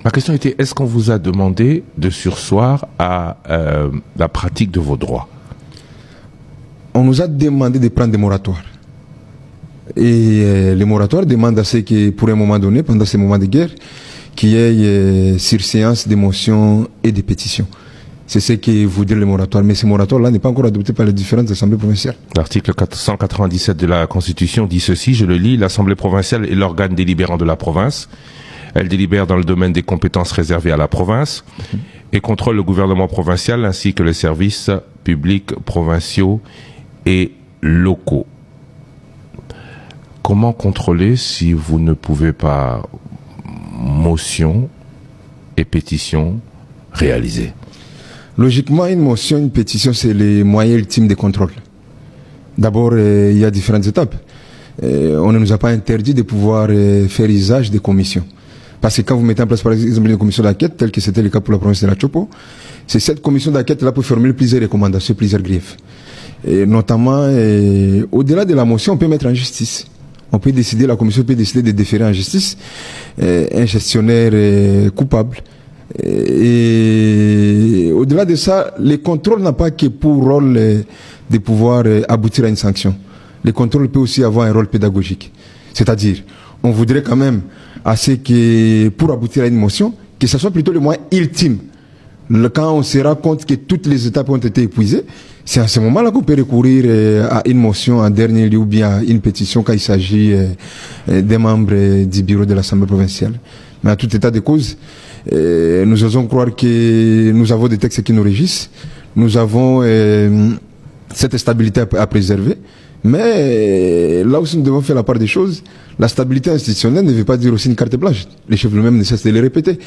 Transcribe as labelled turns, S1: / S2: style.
S1: Ma question était, est-ce qu'on vous a demandé de surseoir à la pratique de vos droits?
S2: On nous a demandé de prendre des moratoires. Et les moratoires demandent à ce que, pour un moment donné, pendant ces moments de guerre, qu'il y ait surséance des motions et des pétitions. C'est ce que voudrait le moratoire. Mais ce moratoire-là n'est pas encore adopté par les différentes assemblées provinciales.
S1: L'article 197 de la Constitution dit ceci, je le lis, l'Assemblée provinciale est l'organe délibérant de la province. Elle délibère dans le domaine des compétences réservées à la province et contrôle le gouvernement provincial ainsi que les services publics provinciaux et locaux. Comment contrôler si vous ne pouvez pas motion et pétition réaliser?
S2: Logiquement, une motion, une pétition, c'est les moyens ultimes de contrôle. D'abord, il y a différentes étapes. On ne nous a pas interdit de pouvoir faire usage des commissions. Parce que quand vous mettez en place, par exemple, une commission d'enquête, telle que c'était le cas pour la province de la Chopo, c'est cette commission d'enquête-là pour formuler plusieurs recommandations, plusieurs griefs. Et notamment, au-delà de la motion, on peut mettre en justice. On peut décider, la commission peut décider de déférer en justice un gestionnaire coupable. Et au-delà de ça, le contrôle n'a pas que pour rôle de pouvoir aboutir à une sanction. Le contrôle peut aussi avoir un rôle pédagogique. C'est-à-dire, on voudrait quand même à ce que, pour aboutir à une motion, que ce soit plutôt le moyen ultime. Quand on se rend compte que toutes les étapes ont été épuisées, c'est à ce moment-là qu'on peut recourir à une motion en dernier lieu ou bien à une pétition quand il s'agit des membres du bureau de l'Assemblée provinciale. Mais à tout état de cause, nous osons croire que nous avons des textes qui nous régissent, nous avons cette stabilité à préserver, mais là aussi nous devons faire la part des choses. La stabilité institutionnelle ne veut pas dire aussi une carte blanche. Les chefs eux-mêmes ne cessent de le répéter.